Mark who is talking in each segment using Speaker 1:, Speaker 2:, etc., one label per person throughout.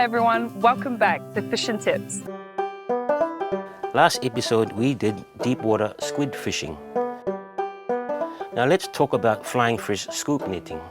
Speaker 1: everyone, welcome back to Fish and Tips.
Speaker 2: Last episode we did deep water squid fishing. Now let's talk about flying fish scoop netting.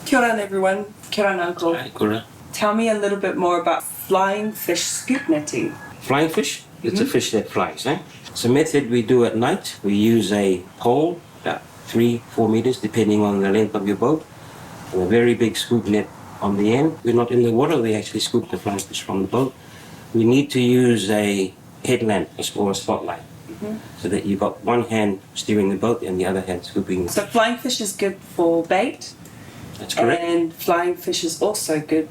Speaker 3: Kia ora everyone, kia ora uncle.
Speaker 2: Hi, Kura.
Speaker 3: Tell me a little bit more about flying fish scoop netting.
Speaker 2: Flying fish, it's a fish that flies. It's a method we do at night. We use a pole, about 3-4 meters, depending on the length of your boat, and a very big scoop net on the end. We're not in the water, we actually scoop the flying fish from the boat. We need to use a headlamp or a spotlight, so that you've got one hand steering the boat and the other hand scooping.
Speaker 3: So flying fish is good for bait.
Speaker 2: That's correct.
Speaker 3: And flying fish is also good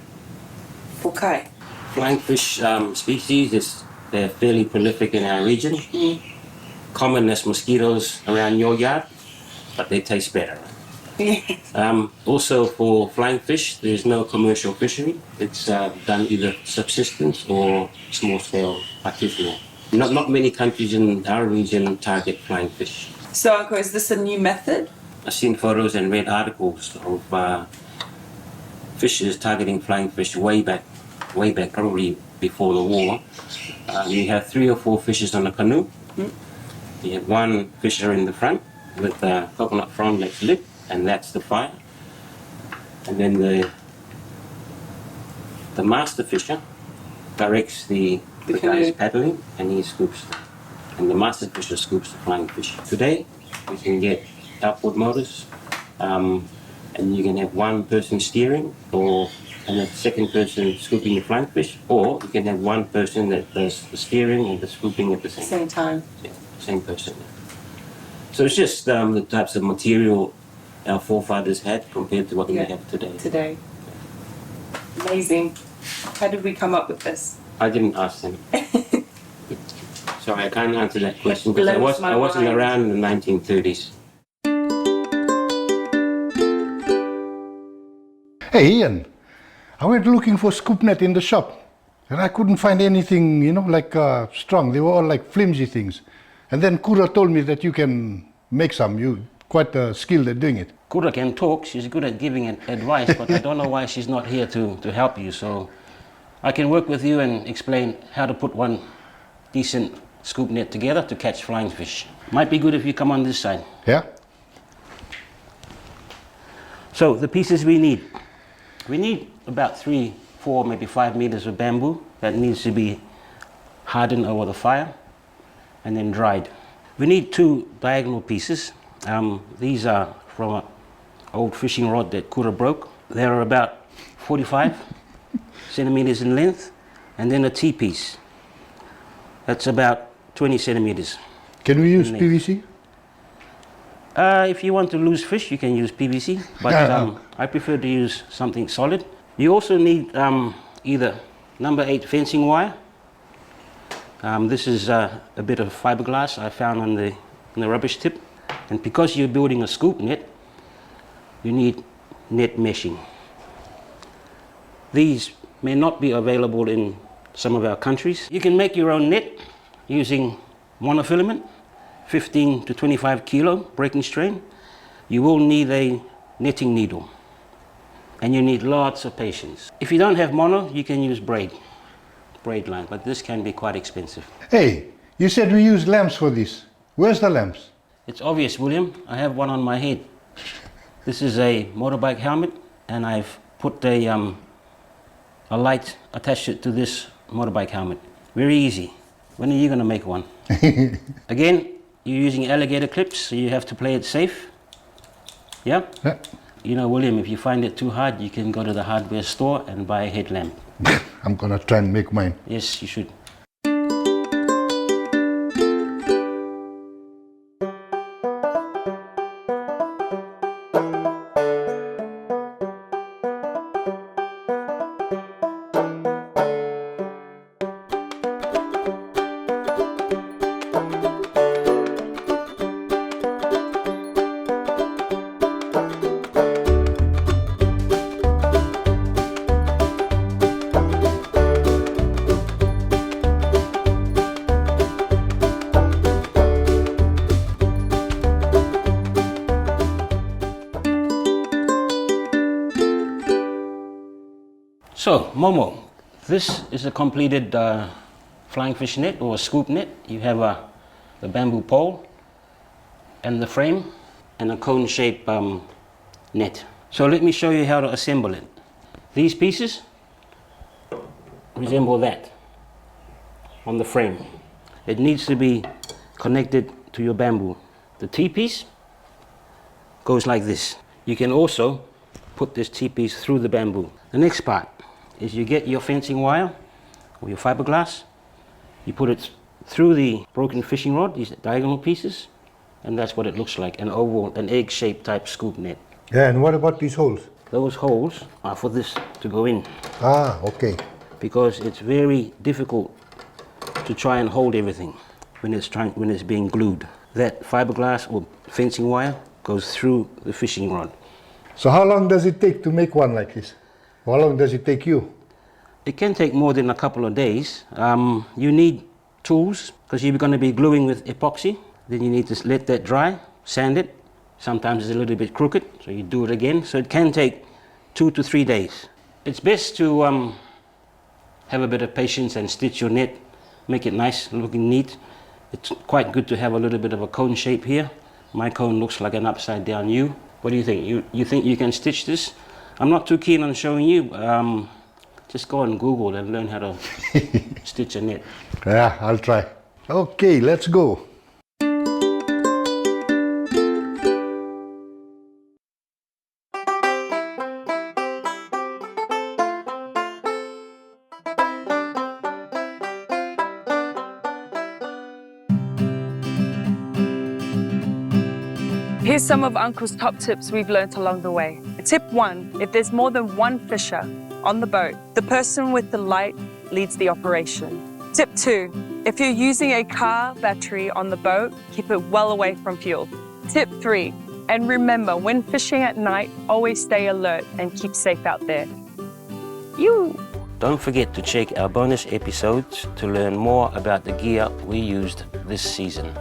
Speaker 3: for kai.
Speaker 2: Flying fish species, they're fairly prolific in our region. Common as mosquitoes around your yard, but they taste better.
Speaker 3: Yes.
Speaker 2: Also for flying fish, there's no commercial fishery. It's done either subsistence or small scale artisanal. Not many countries in our region target flying fish.
Speaker 3: So uncle, is this a new method?
Speaker 2: I've seen photos and read articles of fishers targeting flying fish way back, probably before the war. You have 3 or 4 fishers on a canoe. You have one fisher in the front with a coconut frond that's lit, and that's the fire. And then the master fisher directs the guys paddling, and he scoops them. And the master fisher scoops the flying fish. Today, we can get outboard motors, and you can have one person steering and a second person scooping the flying fish, or you can have one person that does the steering and the scooping at the same
Speaker 3: time.
Speaker 2: Yeah, same person. So it's just the types of material our forefathers had compared to what we have today.
Speaker 3: Amazing. How did we come up with this?
Speaker 2: I didn't ask them. Sorry, I can't answer that question because I wasn't
Speaker 3: mind.
Speaker 2: around in the 1930s.
Speaker 4: Hey Ian, I went looking for scoop net in the shop and I couldn't find anything, like strong. They were all like flimsy things. And then Kura told me that you can make some. You're quite skilled at doing it.
Speaker 2: Kura can talk, she's good at giving advice, but I don't know why she's not here to help you. So I can work with you and explain how to put one decent scoop net together to catch flying fish. Might be good if you come on this side.
Speaker 4: Yeah?
Speaker 2: So the pieces we need. We need about 3, 4, maybe 5 meters of bamboo that needs to be hardened over the fire and then dried. We need 2 diagonal pieces. These are from an old fishing rod that Kura broke. They're about 45 centimeters in length, and then a T-piece. That's about 20 centimeters.
Speaker 4: Can we use PVC?
Speaker 2: If you want to lose fish, you can use PVC, but I prefer to use something solid. You also need either number 8 fencing wire. This is a bit of fiberglass I found on the rubbish tip. And because you're building a scoop net, you need net meshing. These may not be available in some of our countries. You can make your own net using monofilament, 15 to 25 kilo breaking strain. You will need a netting needle, and you need lots of patience. If you don't have mono, you can use braid line, but this can be quite expensive.
Speaker 4: Hey, you said we use lamps for this. Where's the lamps?
Speaker 2: It's obvious, William. I have one on my head. This is a motorbike helmet, and I've put a light attached it to this motorbike helmet. Very easy. When are you going to make one? Again, you're using alligator clips, so you have to play it safe. Yeah? William, if you find it too hard, you can go to the hardware store and buy a headlamp.
Speaker 4: I'm gonna try and make mine.
Speaker 2: Yes, you should. Momo, this is a completed flying fish net or a scoop net. You have the bamboo pole and the frame and a cone-shaped net. So let me show you how to assemble it. These pieces resemble that on the frame. It needs to be connected to your bamboo. The T-piece goes like this. You can also put this T-piece through the bamboo. The next part is you get your fencing wire or your fiberglass, you put it through the broken fishing rod, these diagonal pieces, and that's what it looks like, an oval, an egg-shaped type scoop net.
Speaker 4: Yeah, and what about these holes?
Speaker 2: Those holes are for this to go in.
Speaker 4: Ah, okay.
Speaker 2: Because it's very difficult to try and hold everything when it's being glued. That fiberglass or fencing wire goes through the fishing rod.
Speaker 4: So how long does it take to make one like this? How long does it take you?
Speaker 2: It can take more than a couple of days. You need tools because you're going to be gluing with epoxy. Then you need to let that dry, sand it. Sometimes it's a little bit crooked, so you do it again. So it can take 2 to 3 days. It's best to have a bit of patience and stitch your net, make it nice, looking neat. It's quite good to have a little bit of a cone shape here. My cone looks like an upside down U. What do you think? You think you can stitch this? I'm not too keen on showing you. Just go on Google and learn how to stitch a net.
Speaker 4: Yeah, I'll try. Okay, let's go.
Speaker 1: Here's some of Uncle's top tips we've learnt along the way. Tip 1, if there's more than one fisher on the boat, the person with the light leads the operation. Tip 2, if you're using a car battery on the boat, keep it well away from fuel. Tip 3, and remember, when fishing at night, always stay alert and keep safe out there.
Speaker 2: Don't forget to check our bonus episodes to learn more about the gear we used this season.